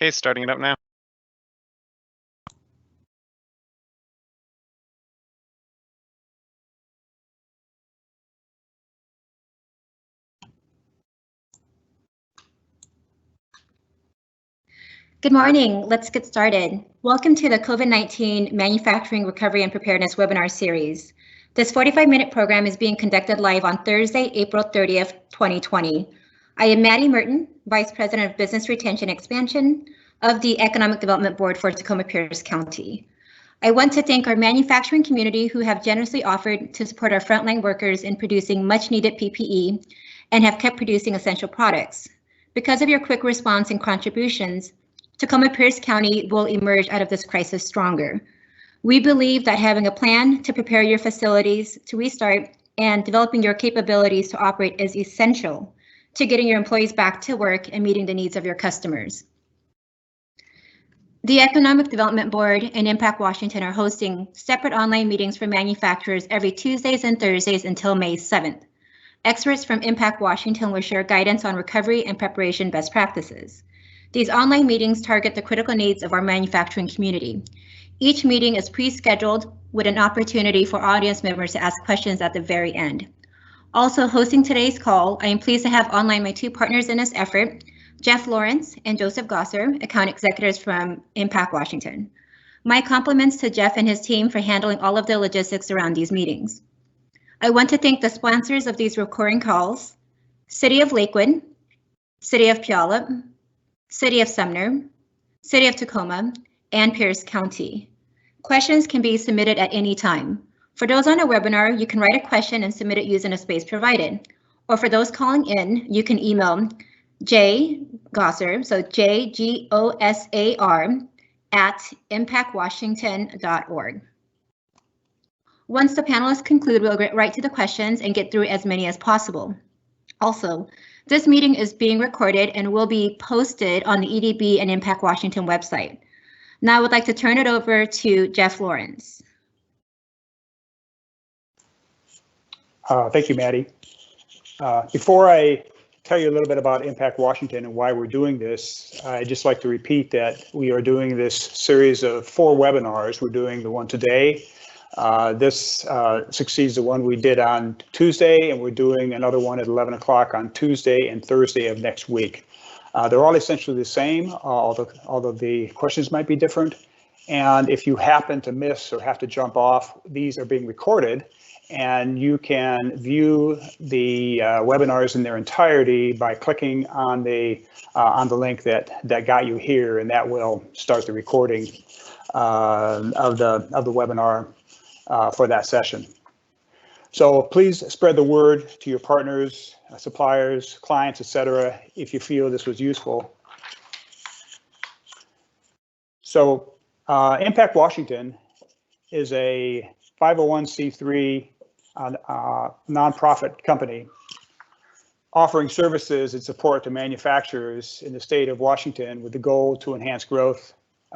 Okay, starting it up now. Good morning. Let's get started. Welcome to the COVID-19 Manufacturing Recovery and Preparedness webinar series. This 45-minute program is being conducted live on Thursday, April 30th, 2020. I am Maddie Merton, Vice President of Business Retention Expansion of the Economic Development Board for Tacoma Pierce County. I want to thank our manufacturing community who have generously offered to support our frontline workers in producing much needed PPE and have kept producing essential products. Because of your quick response and contributions, Tacoma Pierce County will emerge out of this crisis stronger. We believe that having a plan to prepare your facilities to restart and developing your capabilities to operate is essential to getting your employees back to work and meeting the needs of your customers. The Economic Development Board and Impact Washington are hosting separate online meetings for manufacturers every Tuesdays and Thursdays until May 7th. Experts from Impact Washington will share guidance on recovery and preparation best practices. These online meetings target the critical needs of our manufacturing community. Each meeting is pre-scheduled with an opportunity for audience members to ask questions at the very end. Also hosting today's call, I am pleased to have online my two partners in this effort, Jeff Lawrence and Joseph Gosser, account executives from Impact Washington. My compliments to Jeff and his team for handling all of the logistics around these meetings. I want to thank the sponsors of these recurring calls, City of Lakewood, City of Puyallup, City of Sumner, City of Tacoma, and Pierce County. Questions can be submitted at any time. For those on a webinar, you can write a question and submit it using a space provided. Or for those calling in, you can email jgosser, so JGOSAR, at impactwashington.org. Once the panelists conclude, we'll get right to the questions and get through as many as possible. Also, this meeting is being recorded and will be posted on the EDB and Impact Washington website. Now I would like to turn it over to Jeff Lawrence. Thank you, Maddie. Before I tell you a little bit about Impact Washington and why we're doing this, I'd just like to repeat that we are doing this series of 4 webinars. We're doing the one today. This succeeds the one we did on Tuesday, and we're doing another one at 11 o'clock on Tuesday and Thursday of next week. They're all essentially the same, although the questions might be different. And if you happen to miss or have to jump off, these are being recorded, and you can view the webinars in their entirety by clicking on the link that got you here, and that will start the recording of the webinar for that session. So please spread the word to your partners, suppliers, clients, etc., if you feel this was useful. So Impact Washington is a 501c3 nonprofit company offering services and support to manufacturers in the state of Washington with the goal to enhance growth,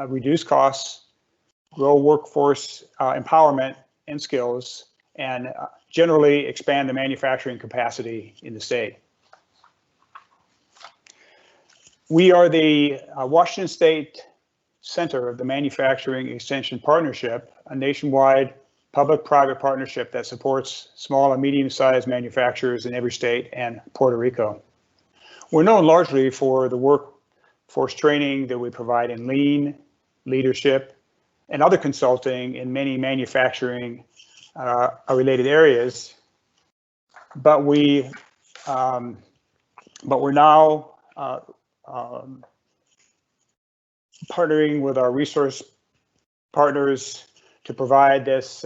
reduce costs, grow workforce empowerment and skills, and generally expand the manufacturing capacity in the state. We are the Washington State Center of the Manufacturing Extension Partnership, a nationwide public-private partnership that supports small and medium-sized manufacturers in every state and Puerto Rico. We're known largely for the workforce training that we provide in lean, leadership, and other consulting in many manufacturing related areas, but we're now partnering with our resource partners to provide this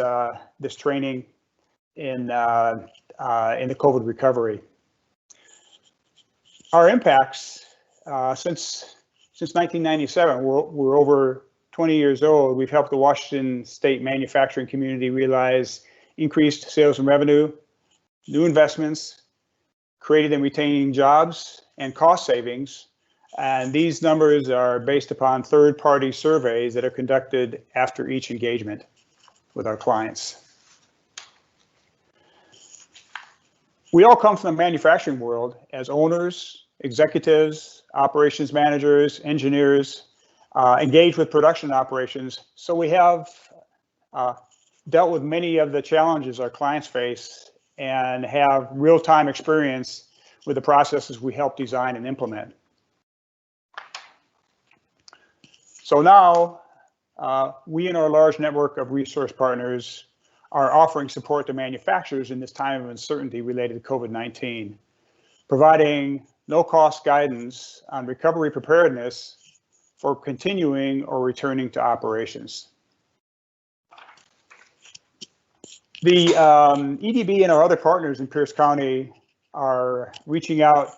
training in the COVID recovery. Our impacts since 1997, we're over 20 years old. We've helped the Washington State manufacturing community realize increased sales and revenue, new investments, created and retaining jobs, and cost savings. And these numbers are based upon third-party surveys that are conducted after each engagement with our clients. We all come from the manufacturing world as owners, executives, operations managers, engineers, engage with production operations. So we have dealt with many of the challenges our clients face and have real-time experience with the processes we help design and implement. So now we and our large network of resource partners are offering support to manufacturers in this time of uncertainty related to COVID-19, providing no-cost guidance on recovery preparedness for continuing or returning to operations. The EDB and our other partners in Pierce County are reaching out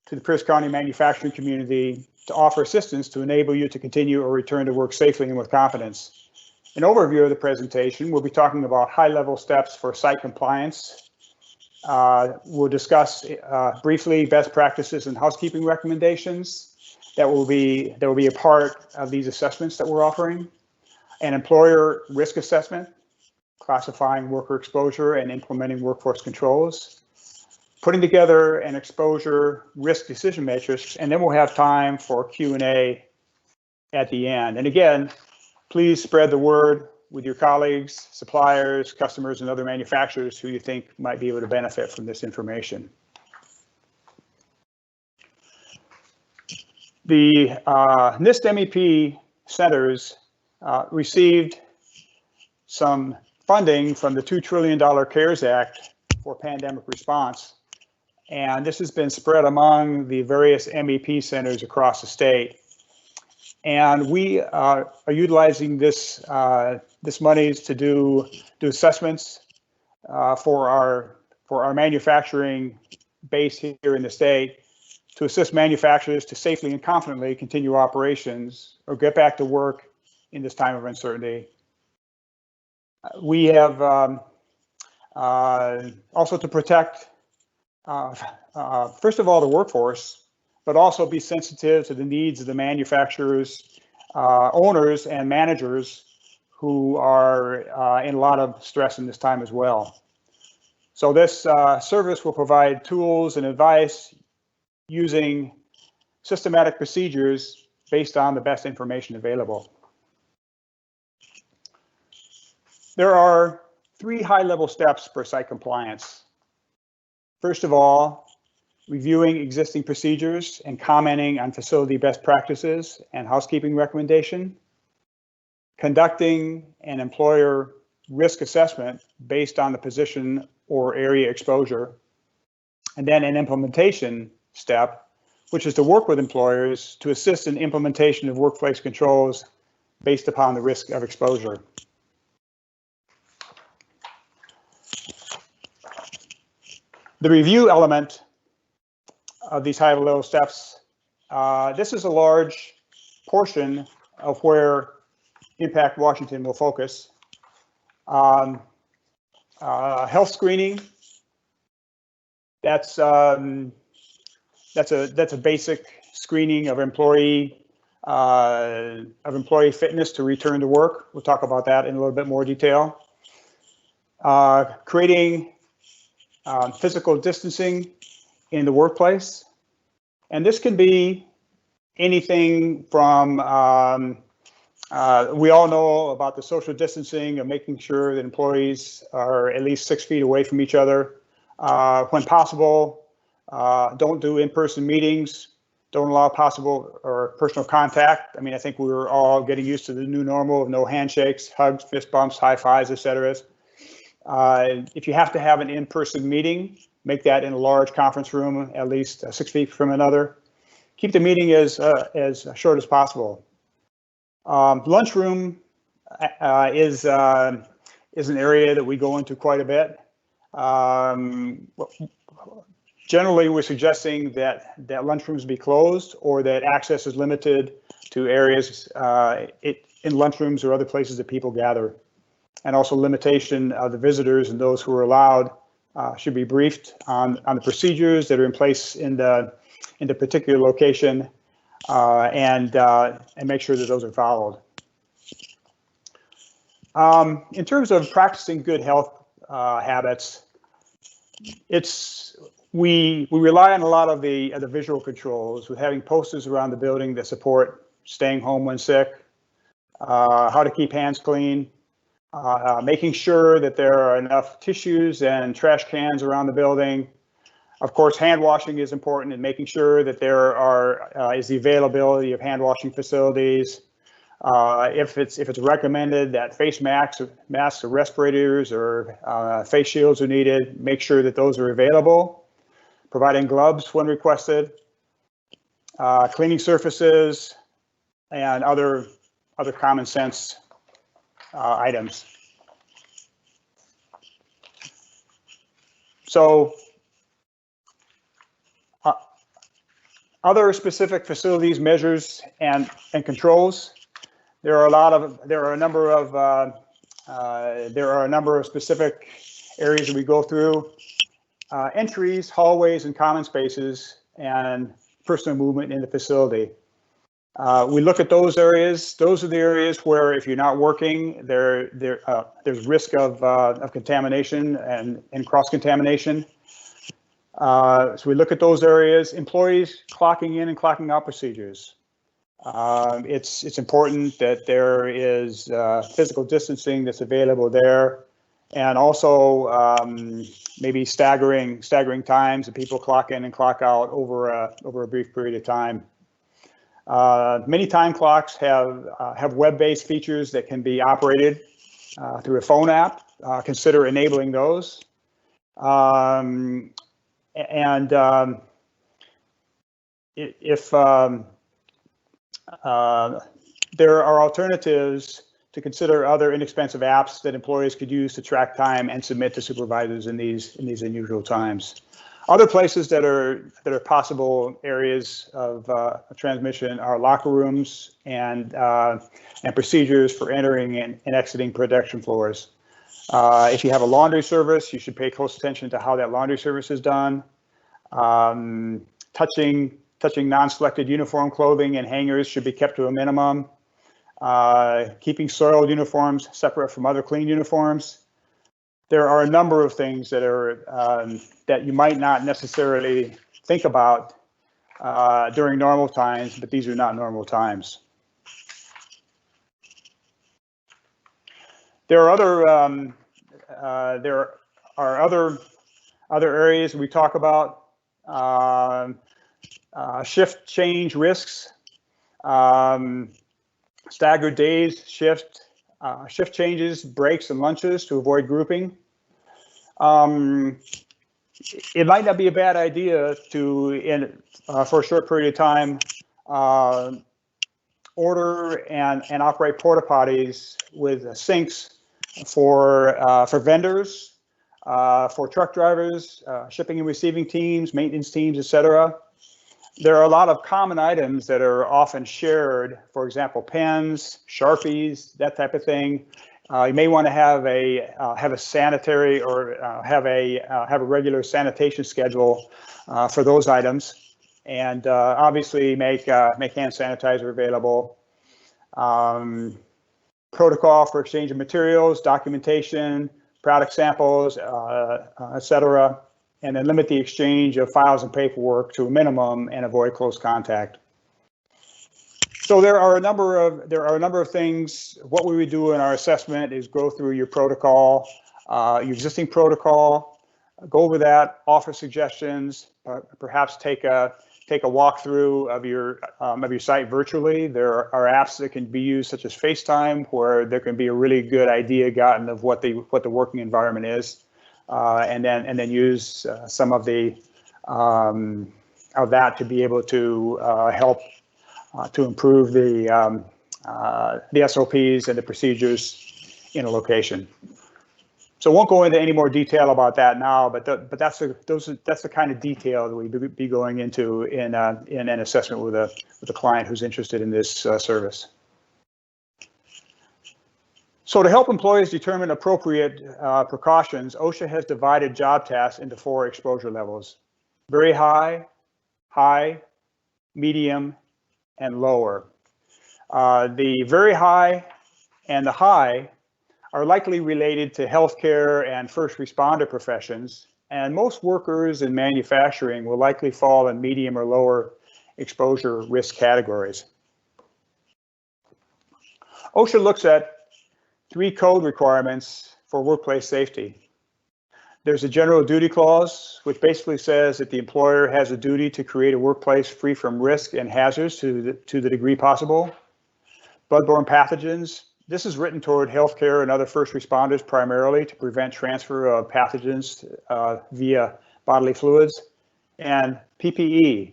to the Pierce County manufacturing community to offer assistance to enable you to continue or return to work safely and with confidence. An overview of the presentation, we'll be talking about high-level steps for site compliance. We'll discuss briefly best practices and housekeeping recommendations that will be a part of these assessments that we're offering. An employer risk assessment, classifying worker exposure and implementing workforce controls, putting together an exposure risk decision matrix, and then we'll have time for Q&A at the end. And again, please spread the word with your colleagues, suppliers, customers, and other manufacturers who you think might be able to benefit from this information. The NIST MEP centers received some funding from the $2 trillion CARES Act for pandemic response. And this has been spread among the various MEP centers across the state. And we are utilizing this monies to do assessments for our manufacturing base here in the state, to assist manufacturers to safely and confidently continue operations or get back to work in this time of uncertainty. We have also to protect, first of all, the workforce, but also be sensitive to the needs of the manufacturers, owners, and managers who are in a lot of stress in this time as well. So this service will provide tools and advice using systematic procedures based on the best information available. There are 3 high-level steps for site compliance. First of all, reviewing existing procedures and commenting on facility best practices and housekeeping recommendation, conducting an employer risk assessment based on the position or area exposure, and then an implementation step, which is to work with employers to assist in implementation of workplace controls based upon the risk of exposure. The review element of these high-level steps, this is a large portion of where Impact Washington will focus. Health screening, that's a basic screening of employee fitness to return to work. We'll talk about that in a little bit more detail. Creating physical distancing in the workplace. And this can be anything from, we all know about the social distancing of making sure that employees are at least 6 feet away from each other. When possible, don't do in-person meetings, don't allow possible or personal contact. I mean, I think we were all getting used to the new normal of no handshakes, hugs, fist bumps, high fives, etc. If you have to have an in-person meeting, make that in a large conference room, at least 6 feet from another. Keep the meeting as short as possible. Lunchroom is an area that we go into quite a bit. Generally, we're suggesting that lunchrooms be closed or that access is limited to areas in lunchrooms or other places that people gather. And also limitation of the visitors and those who are allowed should be briefed on the procedures that are in place in the particular location and make sure that those are followed. In terms of practicing good health habits, we rely on a lot of the visual controls with having posters around the building that support staying home when sick, how to keep hands clean, making sure that there are enough tissues and trash cans around the building. Of course, hand washing is important, and making sure that there is the availability of hand washing facilities. If it's recommended that face masks or respirators or face shields are needed, make sure that those are available. Providing gloves when requested, cleaning surfaces, and other common sense items. So other specific facilities, measures, and controls. There are a number of specific areas that we go through. Entries, hallways, and common spaces, and personal movement in the facility. We look at those areas. Those are the areas where, if you're not working, there's risk of contamination and cross-contamination. So we look at those areas. Employees clocking in and clocking out procedures. It's important that there is physical distancing that's available there, and also maybe staggering times that people clock in and clock out over a brief period of time. Many time clocks have web-based features that can be operated through a phone app. Consider enabling those. If there are alternatives, to consider other inexpensive apps that employees could use to track time and submit to supervisors in these unusual times. Other places that are possible areas of transmission are locker rooms and procedures for entering and exiting production floors. If you have a laundry service, you should pay close attention to how that laundry service is done. Touching non-selected uniform clothing and hangers should be kept to a minimum. Keeping soiled uniforms separate from other clean uniforms. There are a number of things that you might not necessarily think about during normal times, but these are not normal times. There are other areas we talk about. Shift change risks. Staggered days, shift changes, breaks, and lunches to avoid grouping. It might not be a bad idea to, for a short period of time, order and operate porta potties with sinks for vendors, for truck drivers, shipping and receiving teams, maintenance teams, etc. There are a lot of common items that are often shared. For example, pens, Sharpies, that type of thing. You may want to have a sanitary or have a regular sanitation schedule for those items, and obviously make hand sanitizer available. Protocol for exchange of materials, documentation, product samples, etc. And then limit the exchange of files and paperwork to a minimum and avoid close contact. So there are a number of things. What we would do in our assessment is go through your protocol, your existing protocol, go over that, offer suggestions, perhaps take a walkthrough of your site virtually. There are apps that can be used, such as FaceTime, where there can be a really good idea gotten of what the working environment is. And then use some of that to be able to help to improve the SOPs and the procedures in a location. So I won't go into any more detail about that now, but that's the kind of detail that we'd be going into in an assessment with a client who's interested in this service. So to help employees determine appropriate precautions, OSHA has divided job tasks into 4 exposure levels: very high, high, medium, and lower. The very high and the high are likely related to healthcare and first responder professions, and most workers in manufacturing will likely fall in medium or lower exposure risk categories. OSHA looks at 3 code requirements for workplace safety. There's a general duty clause, which basically says that the employer has a duty to create a workplace free from risk and hazards to the degree possible. Bloodborne pathogens. This is written toward healthcare and other first responders primarily to prevent transfer of pathogens via bodily fluids. And PPE.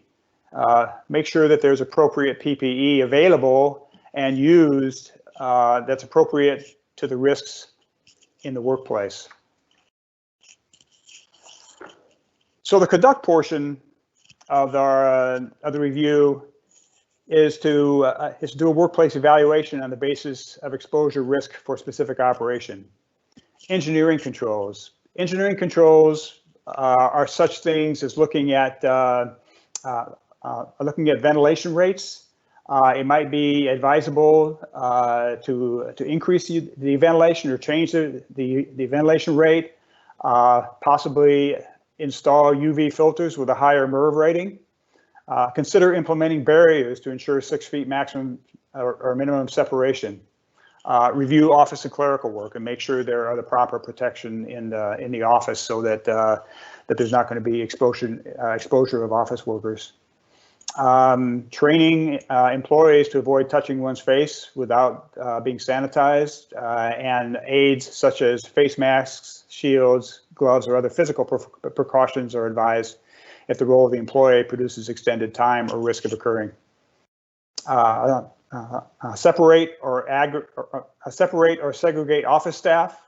Make sure that there's appropriate PPE available and used that's appropriate to the risks in the workplace. So the conduct portion of the review is to do a workplace evaluation on the basis of exposure risk for specific operation. Engineering controls. Engineering controls are such things as looking at ventilation rates. It might be advisable to increase the ventilation or change the ventilation rate, possibly install UV filters with a higher MERV rating. Consider implementing barriers to ensure 6 feet maximum or minimum separation. Review office and clerical work and make sure there are the proper protection in the office so that that there's not going to be exposure of office workers. Training employees to avoid touching one's face without being sanitized, and aids such as face masks, shields, gloves, or other physical precautions are advised if the role of the employee produces extended time or risk of occurring. Separate or segregate office staff,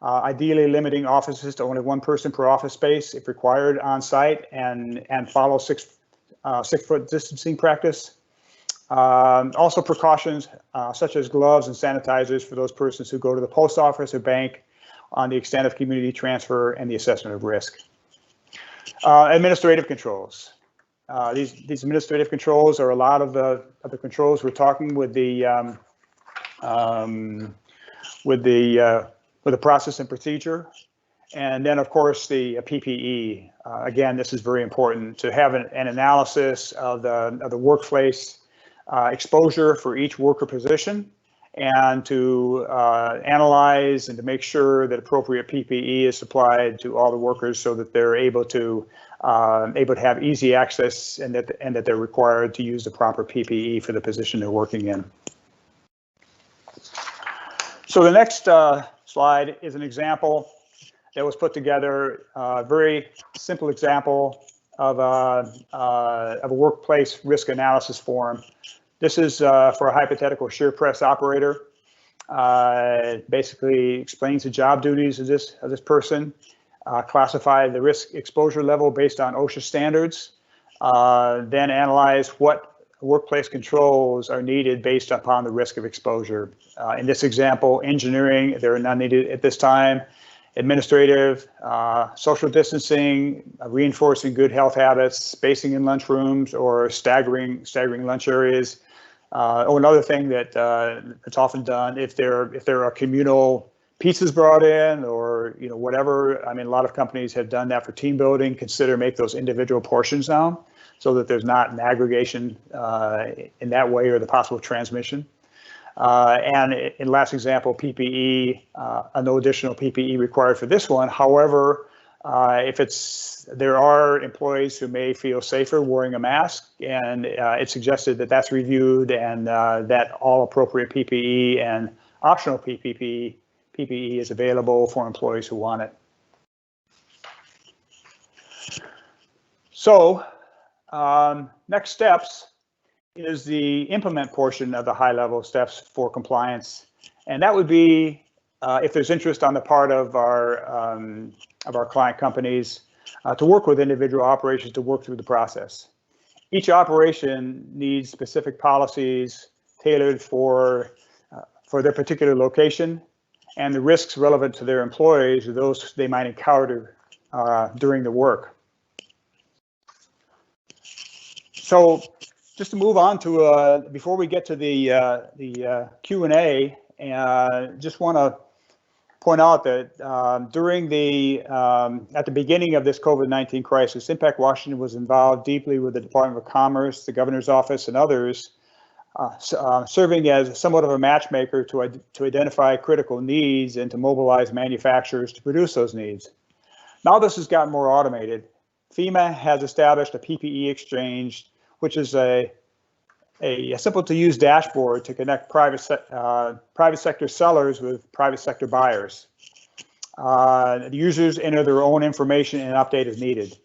ideally limiting offices to only 1 person per office space if required on site, and follow 6-foot distancing practice. Also precautions such as gloves and sanitizers for those persons who go to the post office or bank on the extent of community transfer and the assessment of risk. Administrative controls. These administrative controls are a lot of the controls we're talking with the process and procedure. And then, of course, the PPE. Again, this is very important to have an analysis of the workplace exposure for each worker position, and to analyze and to make sure that appropriate PPE is supplied to all the workers so that they're able to have easy access, and that they're required to use the proper PPE for the position they're working in. So the next slide is an example that was put together, a very simple example of a workplace risk analysis form. This is for a hypothetical shear press operator. It basically explains the job duties of this person, classify the risk exposure level based on OSHA standards, then analyze what workplace controls are needed based upon the risk of exposure. In this example, engineering, there are none needed at this time. Administrative, social distancing, reinforcing good health habits, spacing in lunchrooms, or staggering lunch areas. Another thing that it's often done if there are communal pizzas brought in, or whatever. I mean, a lot of companies have done that for team building. Consider make those individual portions now, so that there's not an aggregation in that way, or the possible transmission. And in last example, PPE, no additional PPE required for this one. However, there are employees who may feel safer wearing a mask, and it's suggested that that's reviewed, and that all appropriate PPE and optional PPE is available for employees who want it. So next steps is the implement portion of the high-level steps for compliance, and that would be if there's interest on the part of our client companies to work with individual operations to work through the process. Each operation needs specific policies tailored for their particular location, and the risks relevant to their employees or those they might encounter during the work. So just to move on to, before we get to the Q&A, just want to point out that at the beginning of this COVID-19 crisis, Impact Washington was involved deeply with the Department of Commerce, the Governor's Office, and others serving as somewhat of a matchmaker to identify critical needs and to mobilize manufacturers to produce those needs. Now this has gotten more automated. FEMA has established a PPE Exchange, which is a simple to use dashboard to connect private sector sellers with private sector buyers. The users enter their own information and update as needed.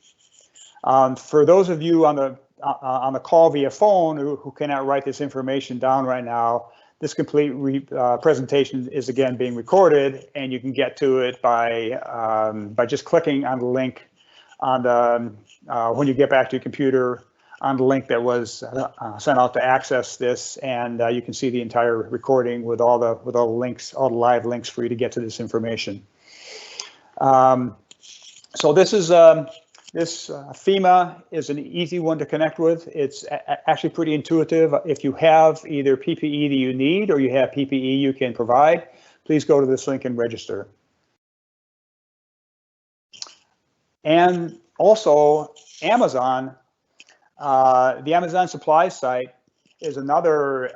For those of you on the call via phone who cannot write this information down right now, this complete presentation is again being recorded, and you can get to it by just clicking on the link on the when you get back to your computer on the link that was sent out to access this, and you can see the entire recording with all the links, all the live links for you to get to this information. So this is FEMA is an easy one to connect with. It's actually pretty intuitive. If you have either PPE that you need or you have PPE you can provide, please go to this link and register. And also Amazon, the Amazon supply site is another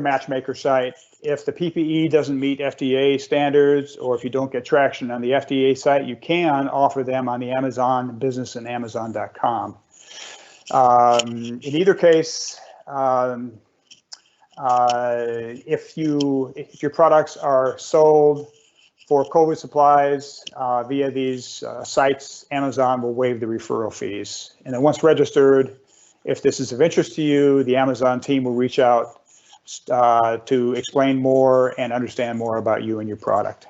matchmaker site. If the PPE doesn't meet FDA standards, or if you don't get traction on the FDA site, you can offer them on the Amazon business and Amazon.com. In either case, if your products are sold for COVID supplies via these sites, Amazon will waive the referral fees. And then once registered, if this is of interest to you, the Amazon team will reach out to explain more and understand more about you and your product.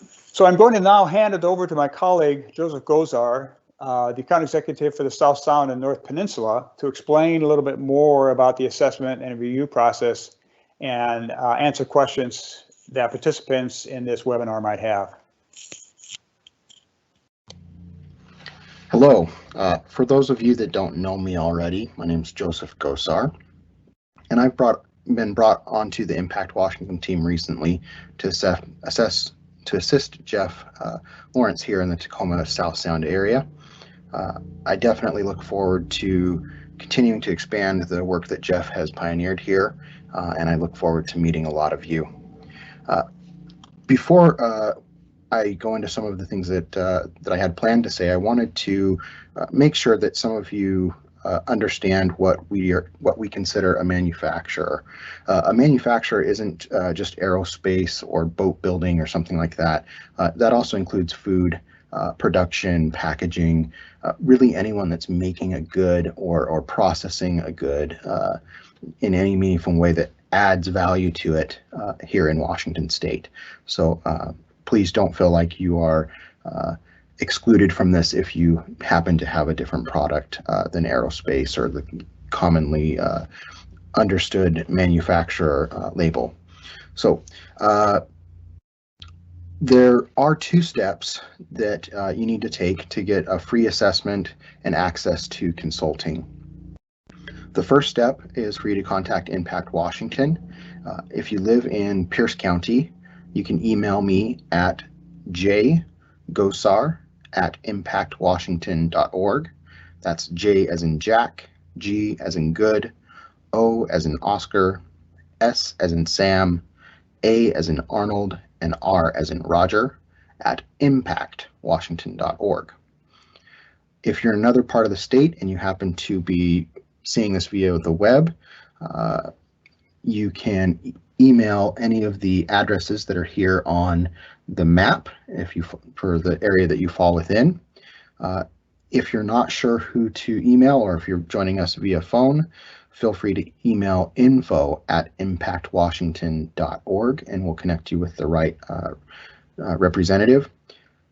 So I'm going to now hand it over to my colleague, Joseph Gozar, the account executive for the South Sound and North Peninsula, to explain a little bit more about the assessment and review process and answer questions that participants in this webinar might have. Hello. For those of you that don't know me already, my name is Joseph Gosar, and I've been brought onto the Impact Washington team recently to assist Jeff Lawrence here in the Tacoma South Sound area. I definitely look forward to continuing to expand the work that Jeff has pioneered here, and I look forward to meeting a lot of you. Before I go into some of the things that I had planned to say, I wanted to make sure that some of you understand what we consider a manufacturer. A manufacturer isn't just aerospace or boat building or something like that. That also includes food, production, packaging, really anyone that's making a good or processing a good in any meaningful way that adds value to it here in Washington State. So please don't feel like you are excluded from this if you happen to have a different product than aerospace or the commonly understood manufacturer label. So there are two steps that you need to take to get a free assessment and access to consulting. The first step is for you to contact Impact Washington. If you live in Pierce County, you can email me at jgosar@impactwashington.org. That's J as in Jack, G as in good, O as in Oscar, S as in Sam, A as in Arnold, and R as in Roger at impactwashington.org. If you're in another part of the state and you happen to be seeing this via the web, you can email any of the addresses that are here on the map for the area that you fall within. If you're not sure who to email, or if you're joining us via phone, feel free to email info@impactwashington.org and we'll connect you with the right representative.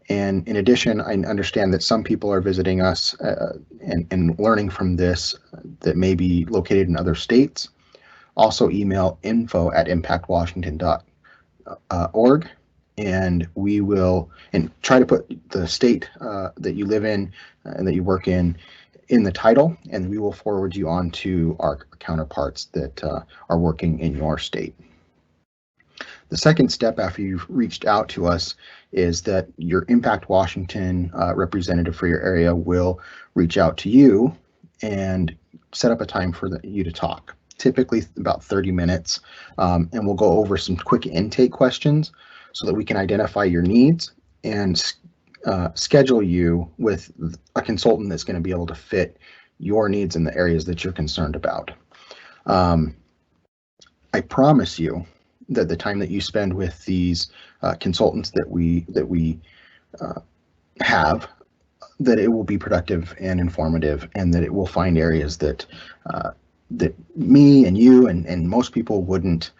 And in addition, I understand that some people are visiting us and learning from this that may be located in other states. Also email info@impactwashington.org, and we will try to put the state that you live in and that you work in the title, and we will forward you on to our counterparts that are working in your state. The second step after you've reached out to us is that your Impact Washington representative for your area will reach out to you and set up a time for you to talk, typically about 30 minutes, and we'll go over some quick intake questions so that we can identify your needs and schedule you with a consultant that's going to be able to fit your needs in the areas that you're concerned about. I promise you that the time that you spend with these consultants that we have, that it will be productive and informative, and that it will find areas that that me and you and most people wouldn't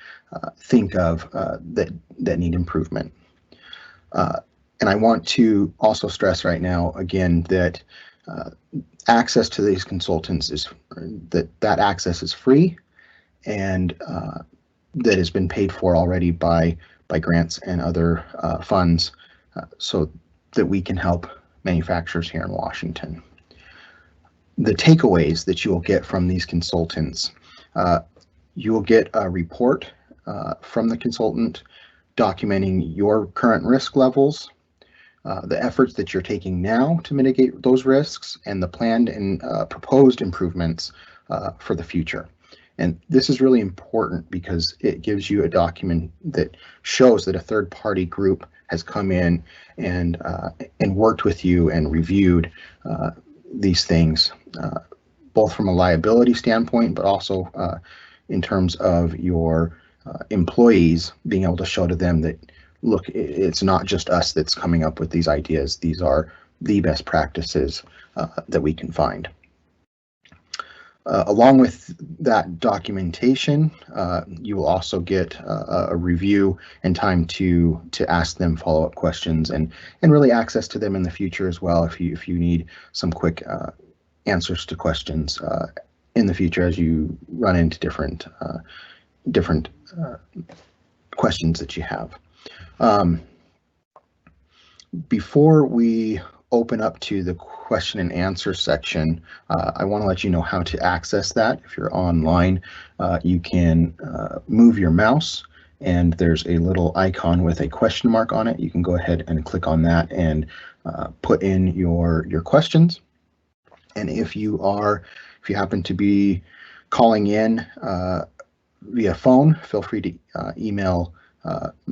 think of that need improvement. And I want to also stress right now again that access to these consultants is that access is free, and that has been paid for already by grants and other funds, so that we can help manufacturers here in Washington. The takeaways that you will get from these consultants: you will get a report from the consultant documenting your current risk levels, the efforts that you're taking now to mitigate those risks, and the planned and proposed improvements for the future. And this is really important because it gives you a document that shows that a third-party group has come in and worked with you and reviewed these things, both from a liability standpoint, but also in terms of your employees being able to show to them that, look, it's not just us that's coming up with these ideas. These are the best practices that we can find. Along with that documentation, you will also get a review and time to ask them follow-up questions and really access to them in the future as well if you need some quick answers to questions in the future as you run into different questions that you have. Before we open up to the question and answer section, I want to let you know how to access that. If you're online, you can move your mouse and there's a little icon with a question mark on it. You can go ahead and click on that and put in your questions. And if you happen to be calling in via phone, feel free to email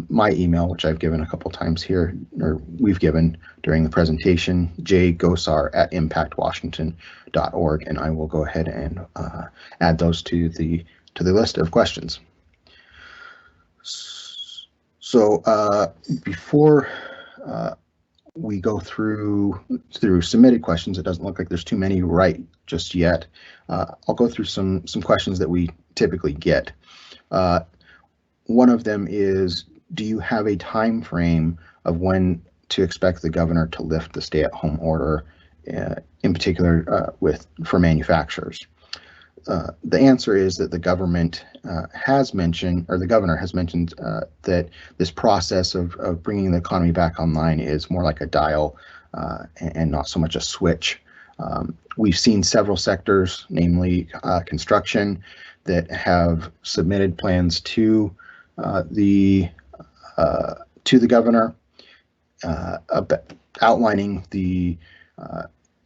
my email, which I've given a couple times here, or we've given during the presentation, jgosar@impactwashington.org, and I will go ahead and add those to the list of questions. So before we go through submitted questions, it doesn't look like there's too many right just yet. I'll go through some questions that we typically get. One of them is, do you have a time frame of when to expect the governor to lift the stay-at-home order, in particular for manufacturers? The answer is that the government has mentioned, or the governor has mentioned, that this process of bringing the economy back online is more like a dial and not so much a switch. We've seen several sectors, namely construction, that have submitted plans to the governor, outlining the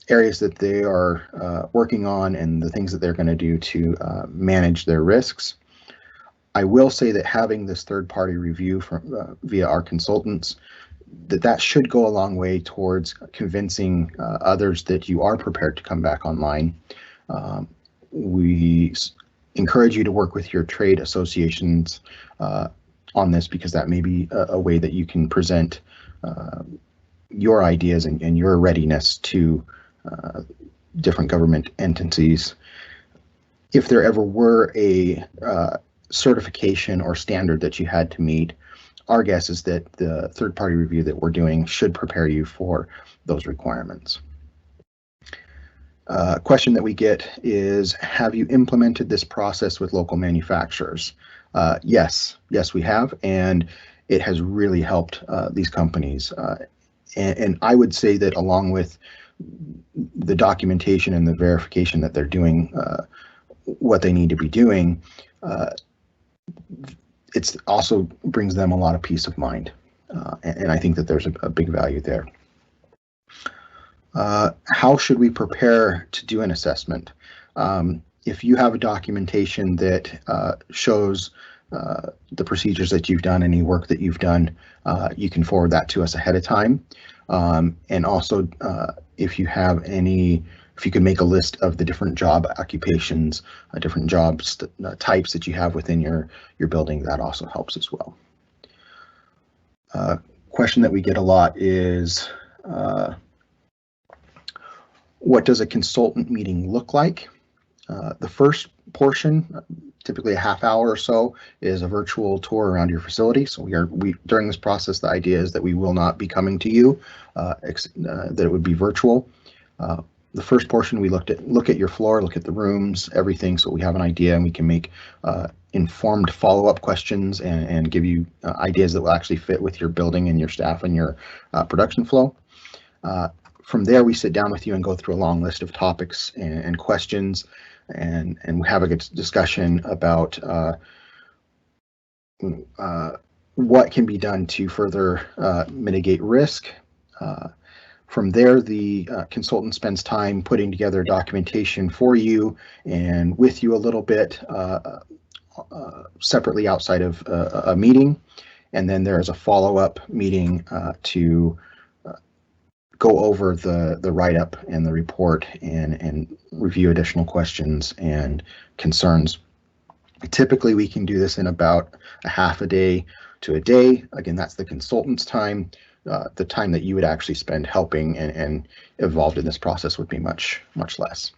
areas that they are working on and the things that they're going to do to manage their risks. I will say that having this third-party review from via our consultants, that should go a long way towards convincing others that you are prepared to come back online. We encourage you to work with your trade associations on this, because that may be a way that you can present your ideas and your readiness to different government entities. If there ever were a certification or standard that you had to meet, our guess is that the third-party review that we're doing should prepare you for those requirements. A question that we get is, have you implemented this process with local manufacturers? Yes, we have, and it has really helped these companies. And I would say that along with the documentation and the verification that they're doing what they need to be doing, it's also brings them a lot of peace of mind. And I think that there's a big value there. How should we prepare to do an assessment? If you have a documentation that shows the procedures that you've done, any work that you've done, you can forward that to us ahead of time. And also, if you have any, if you could make a list of the different job occupations, different jobs types that you have within your building, that also helps as well. Question that we get a lot is, what does a consultant meeting look like? The first portion, typically a half hour or so, is a virtual tour around your facility. So during this process, the idea is that we will not be coming to you, that it would be virtual. The first portion, we look at your floor, look at the rooms, everything, so we have an idea and we can make informed follow-up questions and give you ideas that will actually fit with your building and your staff and your production flow. From there, we sit down with you and go through a long list of topics and questions, and we have a good discussion about what can be done to further mitigate risk. From there, the consultant spends time putting together documentation for you and with you a little bit separately outside of a meeting. And then there is a follow-up meeting to go over the write-up and the report and review additional questions and concerns. Typically, we can do this in about a half a day to a day. Again, that's the consultant's time. The time that you would actually spend helping and involved in this process would be much less.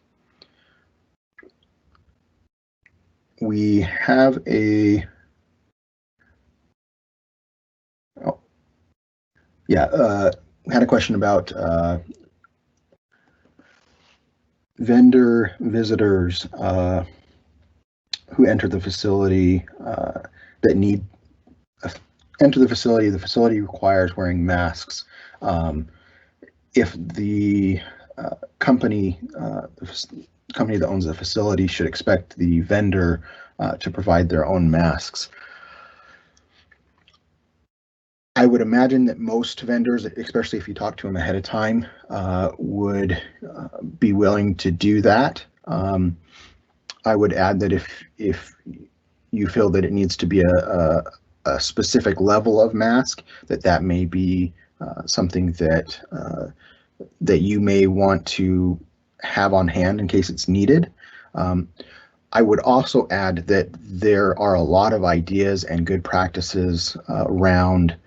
We have a, we had a question about vendor visitors who enter the facility that need enter the facility requires wearing masks. If the company that owns the facility should expect the vendor to provide their own masks. I would imagine that most vendors, especially if you talk to them ahead of time, would be willing to do that. I would add that if you feel that it needs to be a specific level of mask, that may be something that that you may want to have on hand in case it's needed. I would also add that there are a lot of ideas and good practices around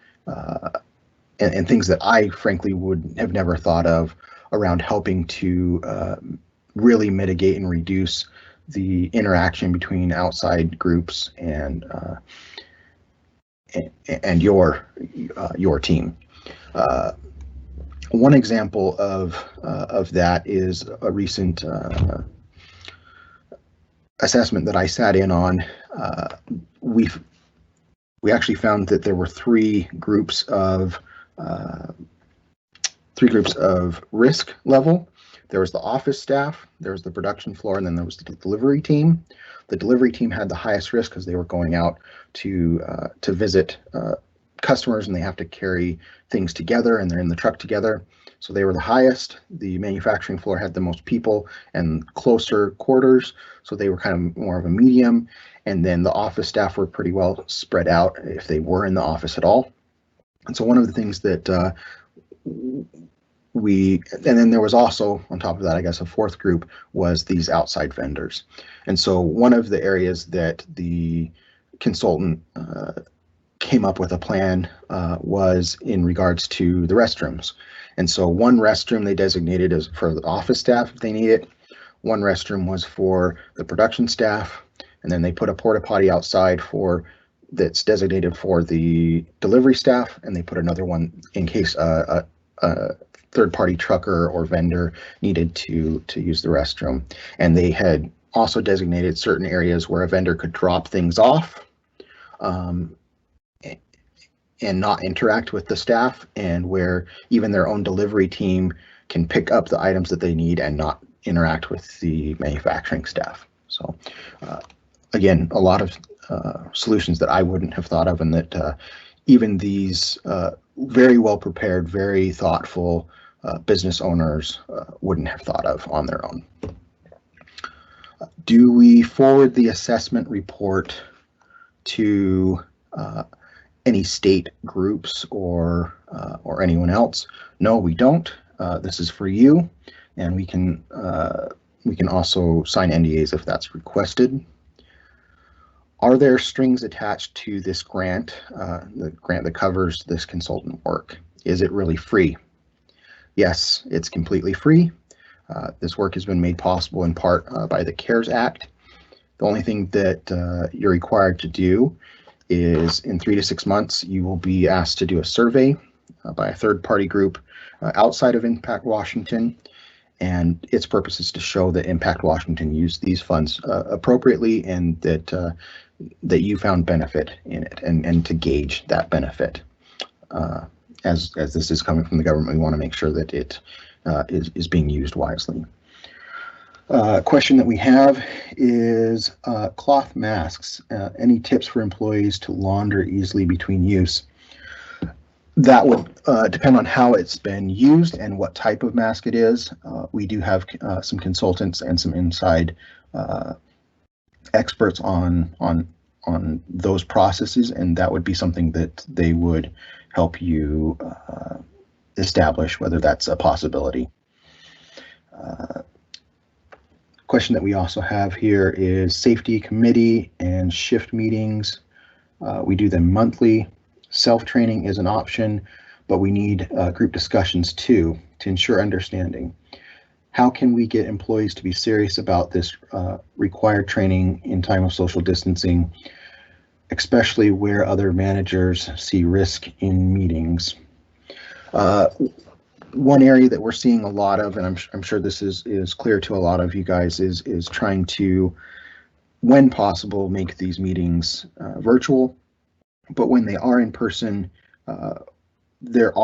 and things that I frankly would have never thought of around helping to really mitigate and reduce the interaction between outside groups and your team. One example of that is a recent assessment that I sat in on. We actually found that there were three groups of risk level. There was the office staff, there was the production floor, and then there was the delivery team. The delivery team had the highest risk because they were going out to visit customers, and they have to carry things together, and they're in the truck together. So they were the highest. The manufacturing floor had the most people and closer quarters, so they were kind of more of a medium. And then the office staff were pretty well spread out if they were in the office at all. And so one of the things that and then there was also, on top of that, I guess, a fourth group was these outside vendors. And so one of the areas that the consultant came up with a plan was in regards to the restrooms. And so one restroom they designated as for the office staff if they need it. One restroom was for the production staff. And then they put a porta potty outside that's designated for the delivery staff, and they put another one in case a third-party trucker or vendor needed to use the restroom. And they had also designated certain areas where a vendor could drop things off and not interact with the staff, and where even their own delivery team can pick up the items that they need and not interact with the manufacturing staff. So again, a lot of solutions that I wouldn't have thought of, and that even these very well prepared, very thoughtful business owners wouldn't have thought of on their own. Do we forward the assessment report to any state groups or anyone else? No, we don't. This is for you, and we can also sign NDAs if that's requested. Are there strings attached to this grant, the grant that covers this consultant work? Is it really free? Yes, it's completely free. This work has been made possible in part by the CARES Act. The only thing that you're required to do is in 3 to 6 months, you will be asked to do a survey by a third-party group outside of Impact Washington, and its purpose is to show that Impact Washington used these funds appropriately and that you found benefit in it, and to gauge that benefit. As this is coming from the government, we want to make sure that it is being used wisely. Question that we have is cloth masks. Any tips for employees to launder easily between use? That would depend on how it's been used and what type of mask it is. We do have some consultants and some inside experts on those processes, and that would be something that they would help you establish whether that's a possibility. Question that we also have here is safety committee and shift meetings. We do them monthly. Self-training is an option, but we need group discussions too to ensure understanding. How can we get employees to be serious about this required training in time of social distancing, especially where other managers see risk in meetings? One area that we're seeing a lot of, and I'm sure this is clear to a lot of you guys, is trying to, when possible, make these meetings virtual. But when they are in person, there's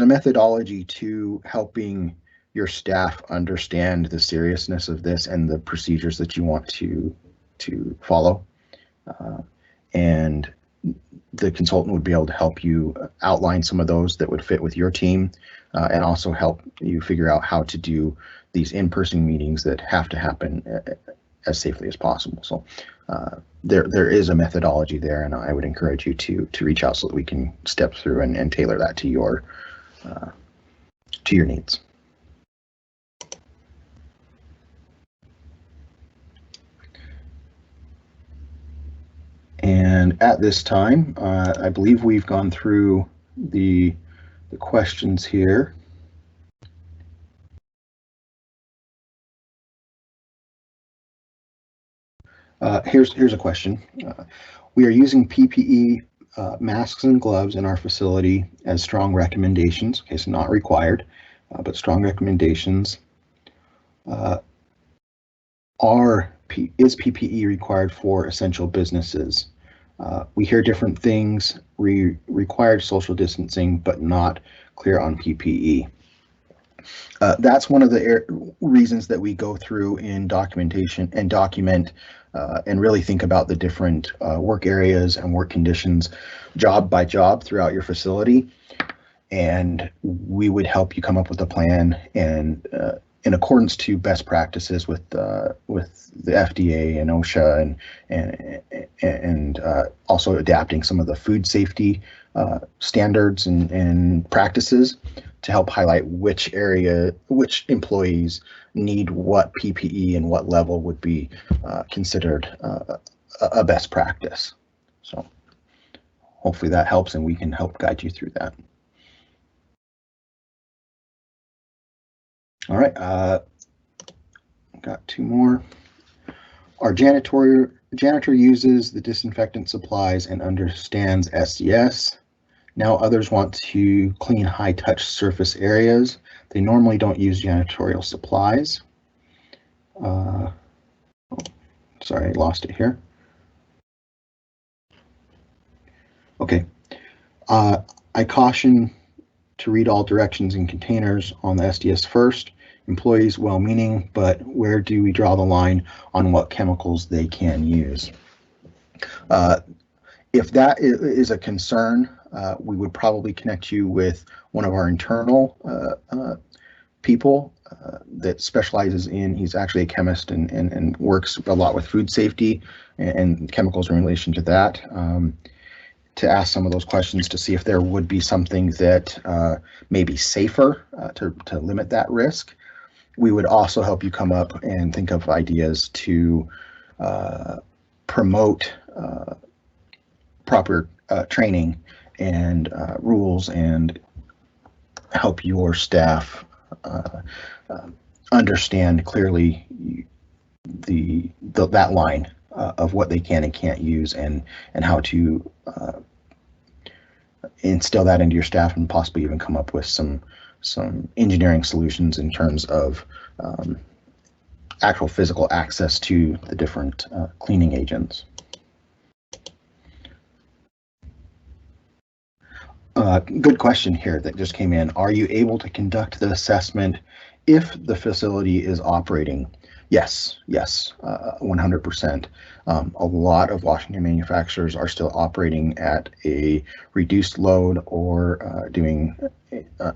a methodology to helping your staff understand the seriousness of this and the procedures that you want to follow. And the consultant would be able to help you outline some of those that would fit with your team, and also help you figure out how to do these in-person meetings that have to happen as safely as possible. So there is a methodology there, and I would encourage you to reach out so that we can step through and tailor that to your needs. And at this time, I believe we've gone through the questions here. Here's a question. We are using PPE masks and gloves in our facility as strong recommendations. Okay, so not required, but strong recommendations. Is PPE required for essential businesses? We hear different things. Required social distancing, but not clear on PPE. That's one of the reasons that we go through in documentation and document and really think about the different work areas and work conditions job by job throughout your facility. And we would help you come up with a plan and in accordance to best practices with the FDA and OSHA and also adapting some of the food safety standards and practices to help highlight which employees need what PPE and what level would be considered a best practice. So hopefully that helps, and we can help guide you through that. All right, got two more. Our janitor uses the disinfectant supplies and understands SDS. Now others want to clean high-touch surface areas. They normally don't use janitorial supplies. Sorry, I lost it here. Okay. I caution to read all directions and containers on the SDS first. Employees well-meaning, but where do we draw the line on what chemicals they can use? If that is a concern, we would probably connect you with one of our internal people that specializes in, he's actually a chemist and works a lot with food safety and chemicals in relation to that, to ask some of those questions to see if there would be something that may be safer to limit that risk. We would also help you come up and think of ideas to promote proper training and rules and help your staff understand clearly that line of what they can and can't use, and how to instill that into your staff, and possibly even come up with some engineering solutions in terms of actual physical access to the different cleaning agents. Good question here that just came in. Are you able to conduct the assessment if the facility is operating? Yes, 100%. A lot of Washington manufacturers are still operating at a reduced load or doing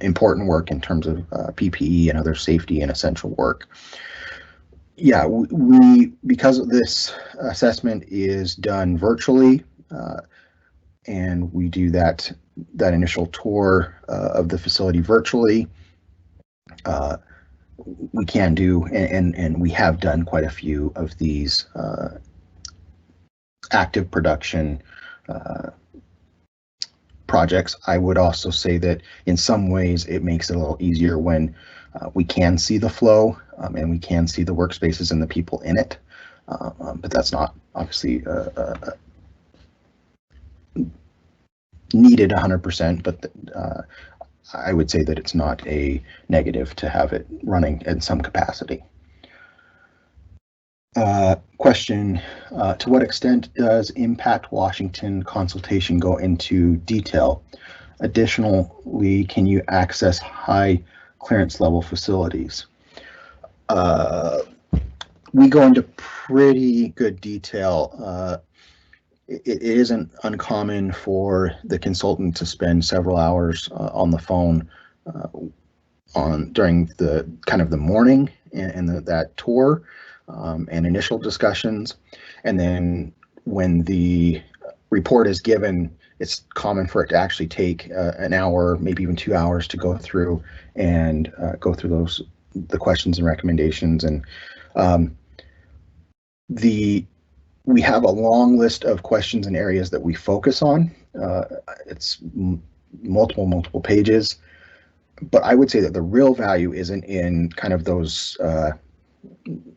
important work in terms of PPE and other safety and essential work. Yeah, because this assessment is done virtually, and we do that initial tour of the facility virtually, we can do, and we have done quite a few of these active production projects. I would also say that in some ways it makes it a little easier when we can see the flow and we can see the workspaces and the people in it, but that's not obviously needed 100%, but I would say that it's not a negative to have it running in some capacity. Question, to what extent does Impact Washington consultation go into detail? Additionally, can you access high clearance level facilities? We go into pretty good detail. It isn't uncommon for the consultant to spend several hours on the phone during the kind of the morning and that tour and initial discussions. And then when the report is given, it's common for it to actually take an hour, maybe even 2 hours to go through and go through the questions and recommendations. And we have a long list of questions and areas that we focus on. It's multiple pages, but I would say that the real value isn't in kind of those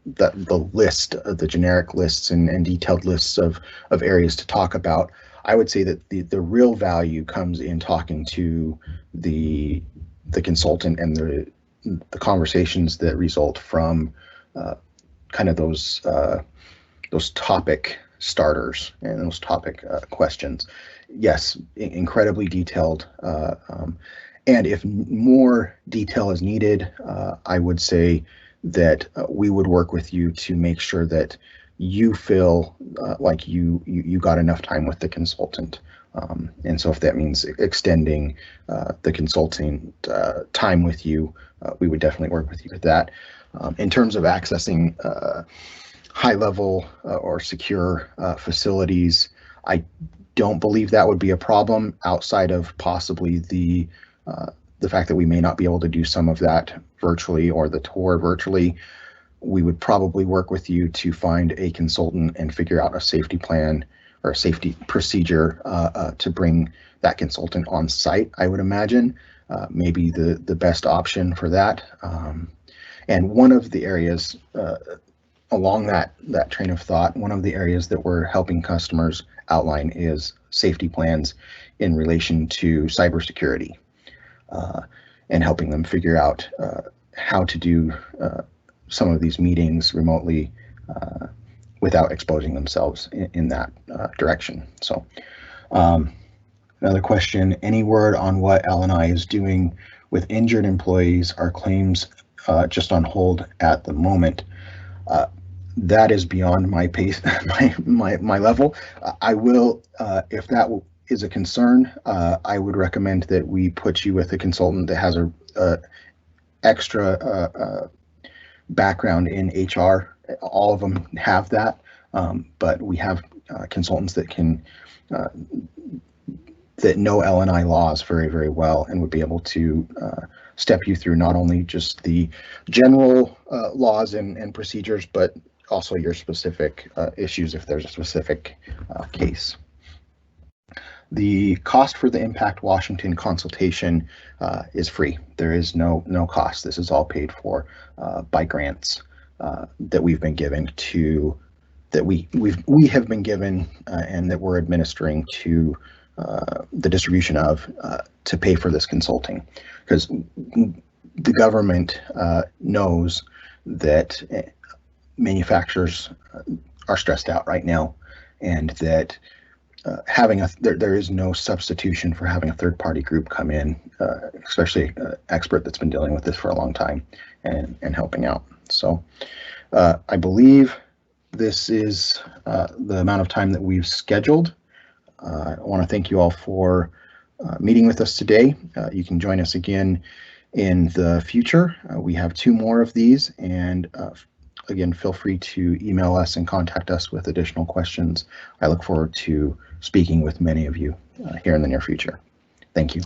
the list of the generic lists and detailed lists of areas to talk about. I would say that the real value comes in talking to the consultant and the conversations that result from kind of those topic starters and those topic questions. Yes, incredibly detailed. And if more detail is needed, I would say that we would work with you to make sure that you feel like you got enough time with the consultant. And so if that means extending the consulting time with you, we would definitely work with you with that. In terms of accessing high level or secure facilities, I don't believe that would be a problem outside of possibly the fact that we may not be able to do some of that virtually or the tour virtually. We would probably work with you to find a consultant and figure out a safety plan or a safety procedure to bring that consultant on site, I would imagine, maybe the best option for that. And one of the areas along that train of thought, one of the areas that we're helping customers outline is safety plans in relation to cybersecurity, and helping them figure out how to do some of these meetings remotely without exposing themselves in that direction. So another question, any word on what LNI is doing with injured employees? Are claims just on hold at the moment? That is beyond my pace, my level. I will, if that is a concern, I would recommend that we put you with a consultant that has extra background in HR. All of them have that, but we have consultants that can that know L&I laws very, very well and would be able to step you through not only just the general laws and procedures, but also your specific issues if there's a specific case. The cost for the Impact Washington consultation is free. There is no cost. This is all paid for by grants that we've been given to, that we have been given and that we're administering to the distribution of to pay for this consulting, because the government knows that manufacturers are stressed out right now, and that there is no substitution for having a third-party group come in, especially an expert that's been dealing with this for a long time and helping out. So I believe this is the amount of time that we've scheduled. I want to thank you all for meeting with us today. You can join us again in the future. We have 2 more of these, and again, feel free to email us and contact us with additional questions. I look forward to speaking with many of you here in the near future. Thank you.